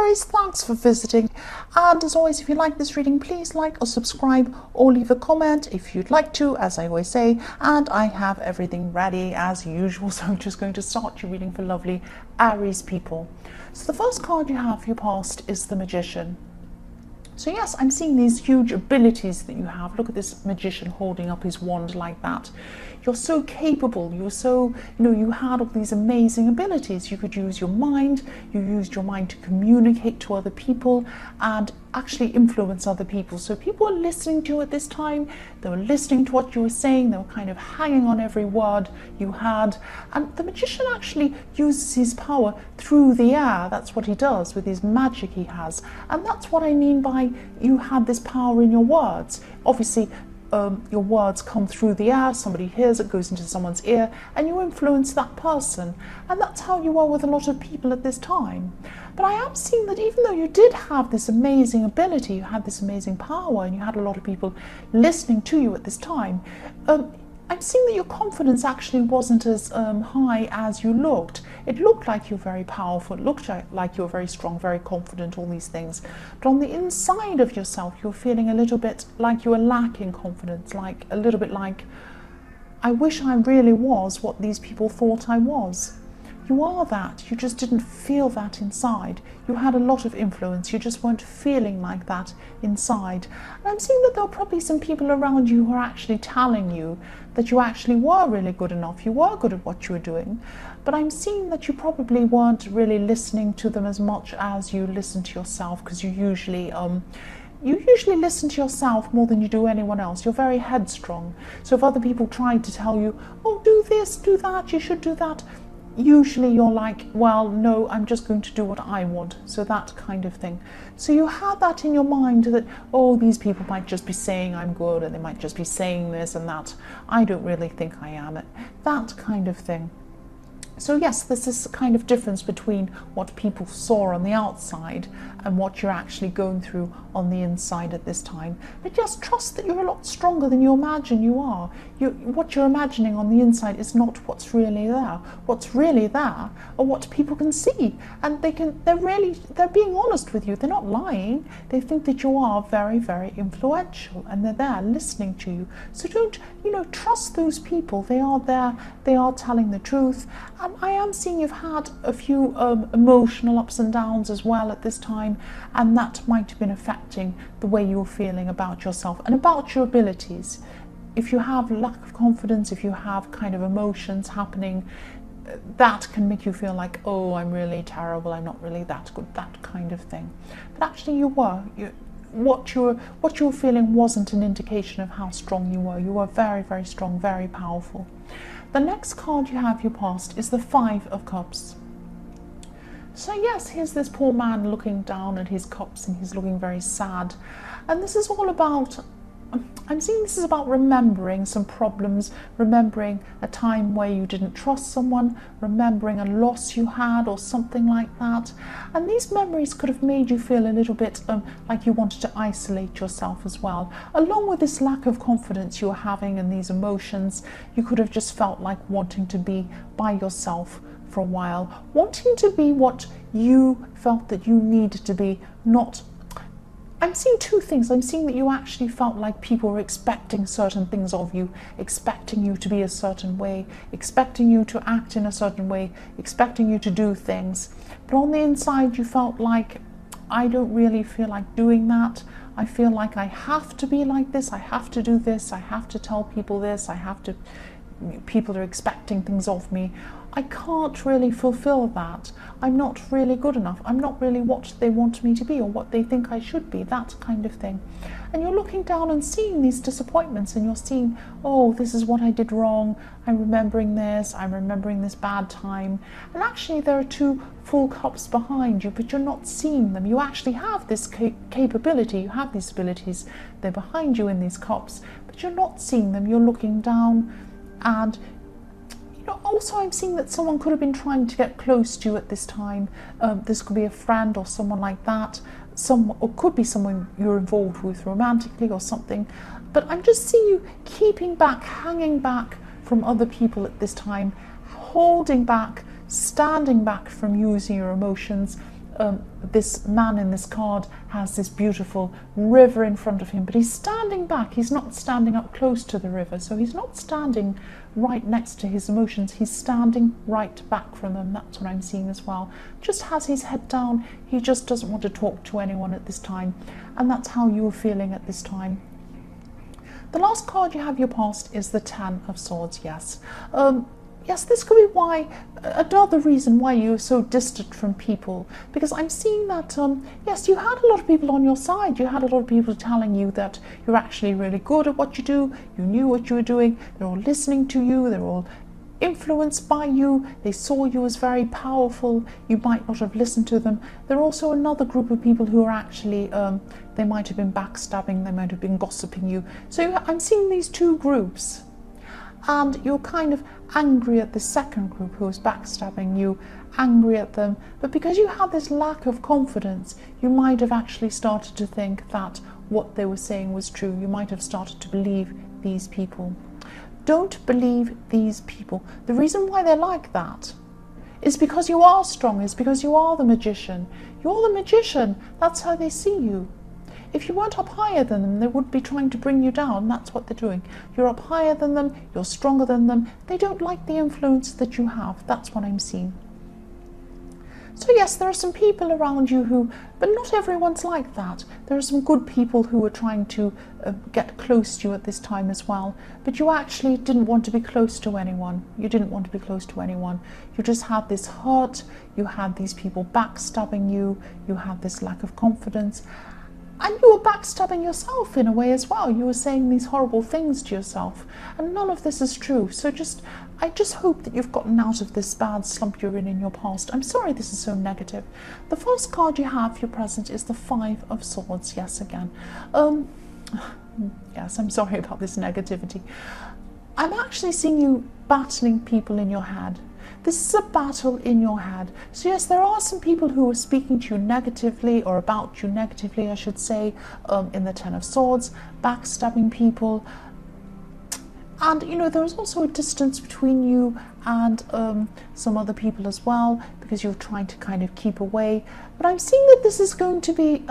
Aries, thanks for visiting, and as always, if you like this reading, please like or subscribe or leave a comment if you'd like to, as I always say, and I have everything ready as usual, so I'm just going to start your reading for lovely Aries people. So the first card you have for your past is the Magician. So yes, I'm seeing these huge abilities that you have. Look at this magician holding up his wand like that. You're so capable, you're so, you had all these amazing abilities. You could use your mind, you used your mind to communicate to other people and actually influence other people. So people were listening to you at this time, they were listening to what you were saying, they were kind of hanging on every word you had. And the magician actually uses his power through the air. That's what he does with his magic he has. And that's what I mean by you had this power in your words. Obviously, your words come through the air, somebody hears it, goes into someone's ear, and you influence that person. And that's how you are with a lot of people at this time. But I am seeing that even though you did have this amazing ability, you had this amazing power, and you had a lot of people listening to you at this time, I'm seeing that your confidence actually wasn't as high as you looked. It looked like you're very powerful, it looked like you're very strong, very confident, all these things. But on the inside of yourself, you're feeling a little bit like you were lacking confidence, like a little bit like, I wish I really was what these people thought I was. You are that, you just didn't feel that inside. You had a lot of influence, you just weren't feeling like that inside. And I'm seeing that there are probably some people around you who are actually telling you that you actually were really good enough, you were good at what you were doing, but I'm seeing that you probably weren't really listening to them as much as you listen to yourself, because you usually listen to yourself more than you do anyone else. You're very headstrong. So if other people try to tell you, oh, do this, do that, you should do that, usually you're like, well, no, I'm just going to do what I want. So that kind of thing. So you had that in your mind that, oh, these people might just be saying I'm good, and they might just be saying this and that. I don't really think I am. That kind of thing. So yes, there's this kind of difference between what people saw on the outside and what you're actually going through on the inside at this time. But just trust that you're a lot stronger than you imagine you are. What you're imagining on the inside is not what's really there. What's really there are what people can see, and they're being honest with you. They're not lying. They think that you are very, very influential, and they're there listening to you. So don't, trust those people. They are there. They are telling the truth. And I am seeing you've had a few emotional ups and downs as well at this time, and that might have been affecting the way you're feeling about yourself and about your abilities. If you have lack of confidence, if you have kind of emotions happening, that can make you feel like, oh, I'm really terrible, I'm not really that good, that kind of thing. But actually you were. What you were feeling wasn't an indication of how strong you were. You were very, very strong, very powerful. The next card you have your past is the Five of Cups. So yes, here's this poor man looking down at his cups, and he's looking very sad. And this is all about, I'm seeing this is about remembering some problems, remembering a time where you didn't trust someone, remembering a loss you had or something like that. And these memories could have made you feel a little bit like you wanted to isolate yourself as well. Along with this lack of confidence you're having and these emotions, you could have just felt like wanting to be by yourself for a while, wanting to be what you felt that you needed to be, not. I'm seeing two things. I'm seeing that you actually felt like people were expecting certain things of you, expecting you to be a certain way, expecting you to act in a certain way, expecting you to do things. But on the inside, you felt like, I don't really feel like doing that. I feel like I have to be like this. I have to do this. I have to tell people this. People are expecting things of me. I can't really fulfill that. I'm not really good enough. I'm not really what they want me to be or what they think I should be, that kind of thing. And you're looking down and seeing these disappointments, and you're seeing, oh, this is what I did wrong. I'm remembering this bad time. And actually there are two full cups behind you, but you're not seeing them. You actually have this capability, you have these abilities. They're behind you in these cups, but you're not seeing them. You're looking down, and also I'm seeing that someone could have been trying to get close to you at this time. This could be a friend or someone like that, or could be someone you're involved with romantically or something. But I'm just seeing you keeping back, hanging back from other people at this time, holding back, standing back from using your emotions, this man in this card has this beautiful river in front of him, but he's standing back. He's not standing up close to the river, so he's not standing right next to his emotions. He's standing right back from them. That's what I'm seeing as well. Just has his head down. He just doesn't want to talk to anyone at this time, and that's how you're feeling at this time. The last card you have your past is the Ten of Swords. Yes. Yes, this could be why, another reason why you're so distant from people, because I'm seeing that, yes, you had a lot of people on your side. You had a lot of people telling you that you're actually really good at what you do. You knew what you were doing. They're all listening to you. They're all influenced by you. They saw you as very powerful. You might not have listened to them. There are also another group of people who are actually, they might have been backstabbing. They might have been gossiping you. So I'm seeing these two groups. And you're kind of angry at the second group who was backstabbing you, angry at them. But because you had this lack of confidence, you might have actually started to think that what they were saying was true. You might have started to believe these people. Don't believe these people. The reason why they're like that is because you are strong, is because you are the magician. You're the magician. That's how they see you. If you weren't up higher than them, they would be trying to bring you down. That's what they're doing. You're up higher than them, you're stronger than them. They don't like the influence that you have. That's what I'm seeing. So yes, there are some people around you who, but not everyone's like that. There are some good people who are trying to get close to you at this time as well. But you actually didn't want to be close to anyone. You didn't want to be close to anyone. You just had this hurt. You had these people backstabbing you. You had this lack of confidence. And you were backstabbing yourself in a way as well. You were saying these horrible things to yourself. And none of this is true. So I just hope that you've gotten out of this bad slump you're in your past. I'm sorry this is so negative. The first card you have for your present is the Five of Swords. Yes, again. Yes, I'm sorry about this negativity. I'm actually seeing you battling people in your head. This is a battle in your head. So yes, there are some people who are speaking to you negatively, or about you negatively, I should say, in the Ten of Swords, backstabbing people. And, you know, there's also a distance between you and some other people as well, because you're trying to kind of keep away. But I'm seeing that this is going to be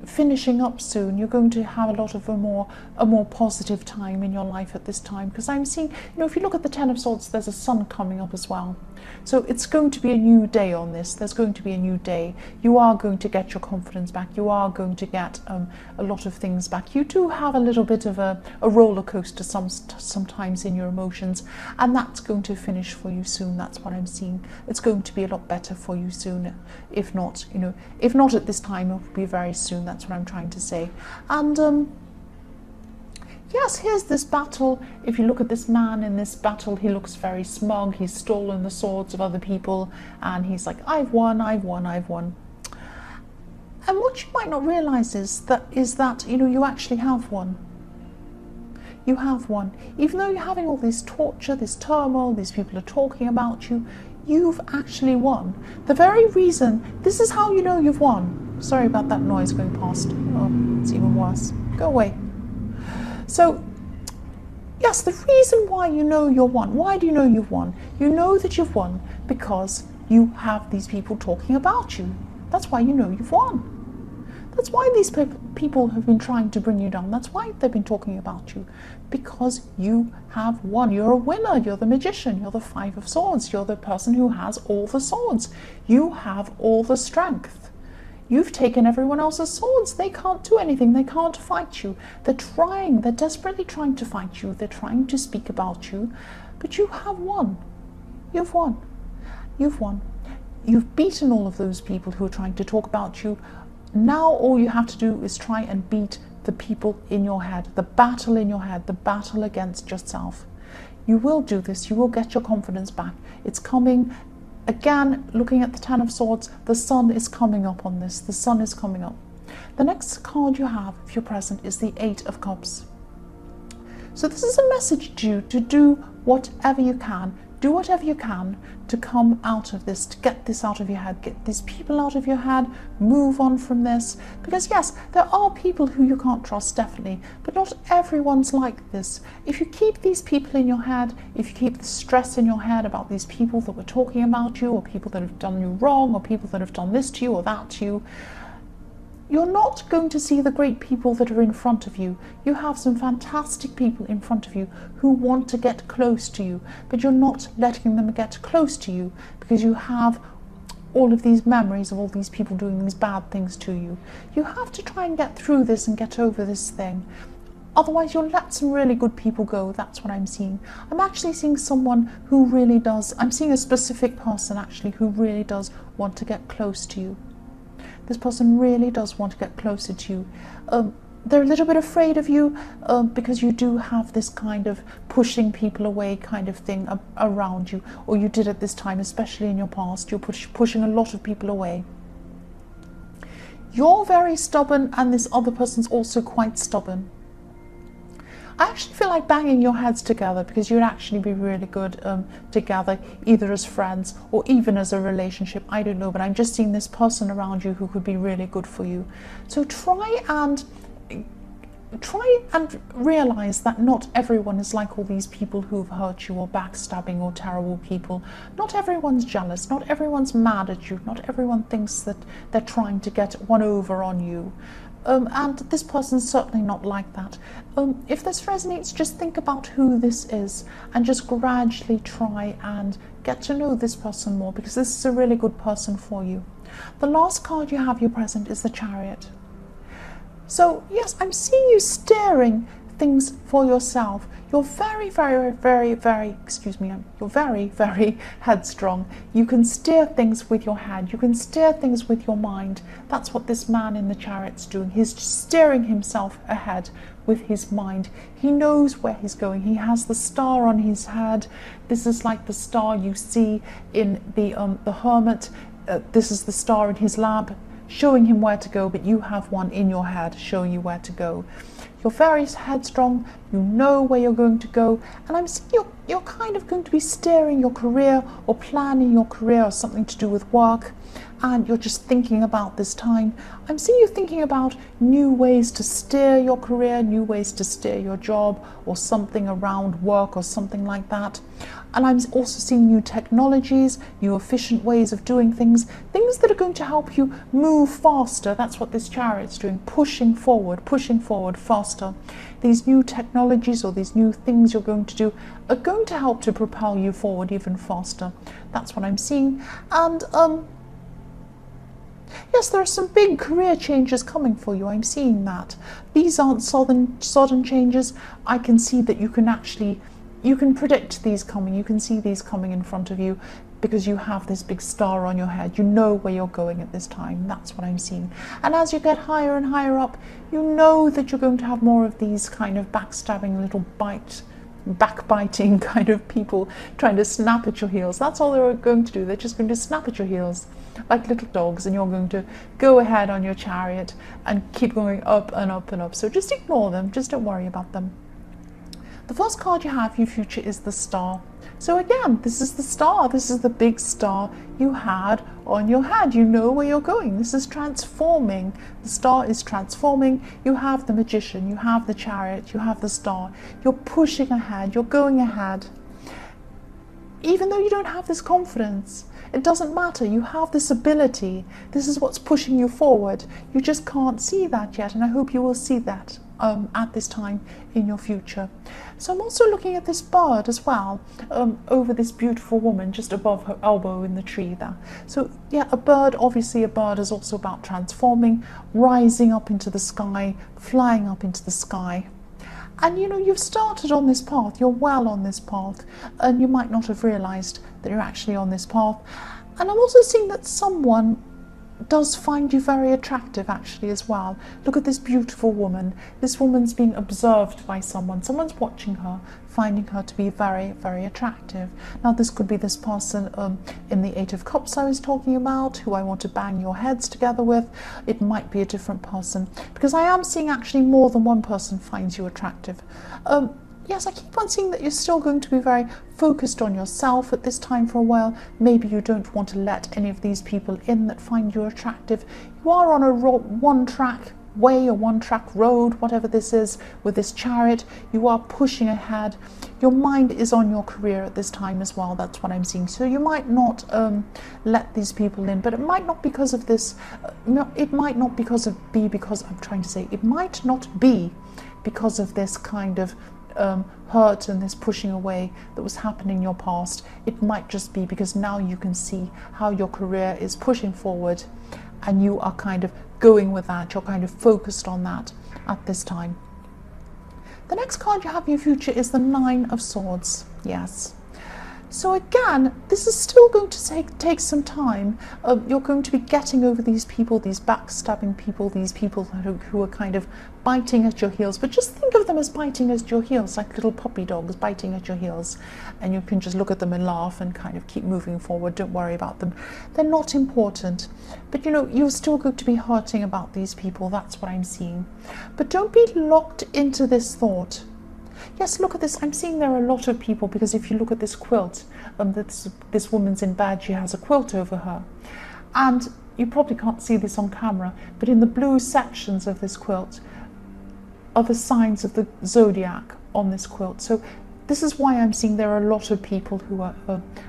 finishing up soon. You're going to have a lot of a more positive time in your life at this time, because I'm seeing, you know, if you look at the Ten of Swords, there's a sun coming up as well. So it's going to be a new day on this. There's going to be a new day. You are going to get your confidence back. You are going to get a lot of things back. You do have a little bit of a roller coaster sometimes in your emotions, and that's going to finish for you soon. That's what I'm seeing. It's going to be a lot better for you soon. If not, you know, if not at this time, it will be very soon. That's what I'm trying to say. And yes, here's this battle. If you look at this man in this battle, he looks very smug. He's stolen the swords of other people, and he's like, I've won, I've won, I've won. And what you might not realize is that, you know, you actually have won. You have won. Even though you're having all this torture, this turmoil, these people are talking about you, you've actually won. The very reason, this is how you know you've won. Sorry about that noise going past. Oh, it's even worse. Go away. So, yes, the reason why you know you're won, why do you know you've won? You know that you've won because you have these people talking about you. That's why you know you've won. That's why these people have been trying to bring you down. That's why they've been talking about you. Because you have won. You're a winner. You're the magician. You're the Five of Swords. You're the person who has all the swords. You have all the strength. You've taken everyone else's swords. They can't do anything. They can't fight you. They're trying. They're desperately trying to fight you. They're trying to speak about you. But you have won. You've won. You've won. You've beaten all of those people who are trying to talk about you. Now all you have to do is try and beat the people in your head, the battle in your head, the battle against yourself. You will do this. You will get your confidence back. It's coming. Again, looking at the Ten of Swords, the sun is coming up on this. The sun is coming up. The next card you have, if you're present, is the Eight of Cups. So this is a message to you to do whatever you can Do whatever you can to come out of this, to get this out of your head, get these people out of your head, move on from this. Because yes, there are people who you can't trust, definitely, but not everyone's like this. If you keep these people in your head, if you keep the stress in your head about these people that were talking about you, or people that have done you wrong, or people that have done this to you or that to you, you're not going to see the great people that are in front of you. You have some fantastic people in front of you who want to get close to you, but you're not letting them get close to you because you have all of these memories of all these people doing these bad things to you. You have to try and get through this and get over this thing. Otherwise, you'll let some really good people go. That's what I'm seeing. I'm actually seeing someone who really does, I'm seeing a specific person actually who really does want to get close to you. This person really does want to get closer to you. They're a little bit afraid of you because you do have this kind of pushing people away kind of thing around you, or you did at this time, especially in your past. You're pushing a lot of people away. You're very stubborn, and this other person's also quite stubborn. I actually feel like banging your heads together because you'd actually be really good together, either as friends or even as a relationship. I don't know, but I'm just seeing this person around you who could be really good for you. So try and realize that not everyone is like all these people who've hurt you or backstabbing or terrible people. Not everyone's jealous, not everyone's mad at you, not everyone thinks that they're trying to get one over on you. And this person's certainly not like that. If this resonates, just think about who this is and just gradually try and get to know this person more, because this is a really good person for you. The last card you have here present is the Chariot. So yes, I'm seeing you steering things for yourself. You're very, very, very, very, you're very, very headstrong. You can steer things with your head. You can steer things with your mind. That's what this man in the Chariot's doing. He's steering himself ahead with his mind. He knows where he's going. He has the star on his head. This is like the star you see in the Hermit. This is the star in his lamp, showing him where to go, but you have one in your head showing you where to go. You're very headstrong, you know where you're going to go, and I'm seeing you're kind of going to be steering your career or planning your career or something to do with work, and you're just thinking about this time. I'm seeing you thinking about new ways to steer your career, new ways to steer your job or something around work or something like that. And I'm also seeing new technologies, new efficient ways of doing things that are going to help you move faster. That's what this Chariot's doing, pushing forward faster. These new technologies or these new things you're going to do are going to help to propel you forward even faster. That's what I'm seeing. And yes, there are some big career changes coming for you. I'm seeing that. These aren't sudden changes. I can see that you can predict these coming. You can see these coming in front of you because you have this big star on your head. You know where you're going at this time. That's what I'm seeing. And as you get higher and higher up, you know that you're going to have more of these kind of backstabbing little backbiting kind of people trying to snap at your heels. That's all they're going to do. They're just going to snap at your heels like little dogs, and you're going to go ahead on your Chariot and keep going up and up and up. So just ignore them. Just don't worry about them. The first card you have for your future is the Star. So again, this is the star. This is the big star you had on your head. You know where you're going. This is transforming. The star is transforming. You have the Magician, you have the Chariot, you have the Star. You're pushing ahead, you're going ahead. Even though you don't have this confidence, it doesn't matter. You have this ability. This is what's pushing you forward. You just can't see that yet, and I hope you will see that at this time in your future. So I'm also looking at this bird as well, over this beautiful woman just above her elbow in the tree there. So yeah, a bird is also about transforming, rising up into the sky, flying up into the sky. And you know, you've started on this path, you're well on this path, and you might not have realized that you're actually on this path. And I'm also seeing that someone does find you very attractive actually as well. Look at this beautiful woman. This woman's being observed by someone. Someone's watching her, finding her to be very, very attractive. Now this could be this person in the Eight of Cups I was talking about, who I want to bang your heads together with. It might be a different person, because I am seeing actually more than one person finds you attractive. yes, I keep on seeing that you're still going to be very focused on yourself at this time for a while. Maybe you don't want to let any of these people in that find you attractive. You are on a one-track way, a one-track road, whatever this is, with this Chariot. You are pushing ahead. Your mind is on your career at this time as well. That's what I'm seeing. So you might not let these people in, but it might not because of this. No, it might not because of it might not be because of this kind of hurt and this pushing away that was happening in your past. It might just be because now you can see how your career is pushing forward, and you are kind of going with that. You're kind of focused on that at this time. The next card you have in your future is the Nine of Swords. Yes. So again, this is still going to take some time. You're going to be getting over these people, these backstabbing people, these people who are kind of biting at your heels. But just think of them as biting at your heels, like little puppy dogs biting at your heels. And you can just look at them and laugh and kind of keep moving forward. Don't worry about them. They're not important. But you know, you're still going to be hurting about these people. That's what I'm seeing. But don't be locked into this thought. Yes, look at this. I'm seeing there are a lot of people, because if you look at this quilt, this woman's in bed, she has a quilt over her. And you probably can't see this on camera, but in the blue sections of this quilt are the signs of the zodiac on this quilt. So this is why I'm seeing there are a lot of people who are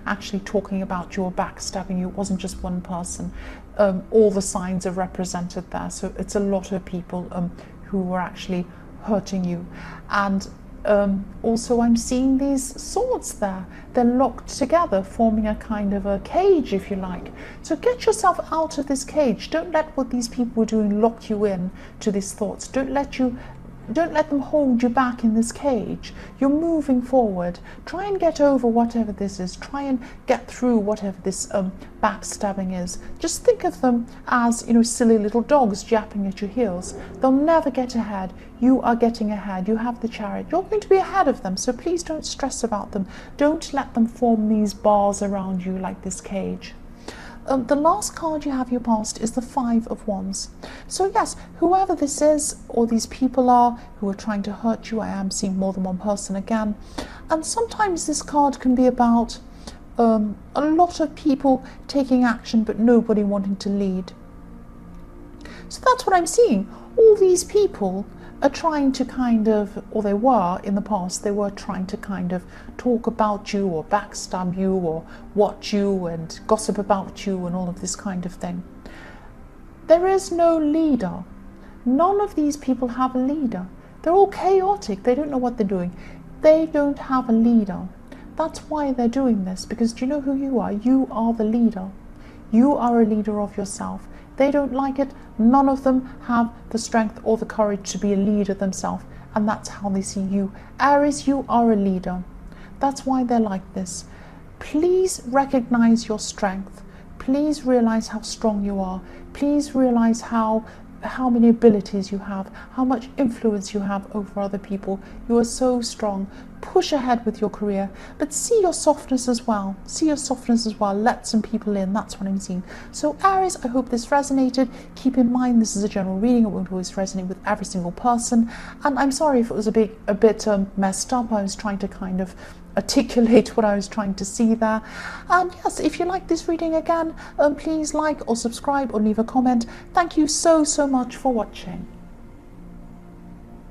actually talking about you or backstabbing you. It wasn't just one person. All the signs are represented there. So it's a lot of people who were actually hurting you. And also I'm seeing these swords there. They're locked together, forming a kind of a cage, if you like. So get yourself out of this cage. Don't let what these people are doing lock you in to these thoughts. Don't let them hold you back in this cage. You're moving forward. Try and get over whatever this is. Try and get through whatever this backstabbing is. Just think of them as, you know, silly little dogs japping at your heels. They'll never get ahead. You are getting ahead. You have the Chariot. You're going to be ahead of them. So please don't stress about them. Don't let them form these bars around you like this cage. The last card you have in your past is the Five of Wands. So yes, whoever this is or these people are who are trying to hurt you, I am seeing more than one person again. And sometimes this card can be about a lot of people taking action but nobody wanting to lead. So that's what I'm seeing. All these people are trying to kind of, or they were in the past, they were trying to kind of talk about you or backstab you or watch you and gossip about you and all of this kind of thing. There is no leader. None of these people have a leader. They're all chaotic. They don't know what they're doing. They don't have a leader. That's why they're doing this, because do you know who you are? You are the leader. You are a leader of yourself. They don't like it. None of them have the strength or the courage to be a leader themselves, and that's how they see you. Aries, you are a leader. That's why they're like this. Please recognize your strength. Please realize how strong you are. Please realize how many abilities you have, how much influence you have over other people. You are so strong. Push ahead with your career, but see your softness as well. See your softness as well. Let some people in. That's what I'm seeing. So Aries, I hope this resonated. Keep in mind this is a general reading. It won't always resonate with every single person. And I'm sorry if it was a bit messed up. I was trying to kind of articulate what I was trying to see there. And yes, if you like this reading again, please like or subscribe or leave a comment. Thank you so much for watching.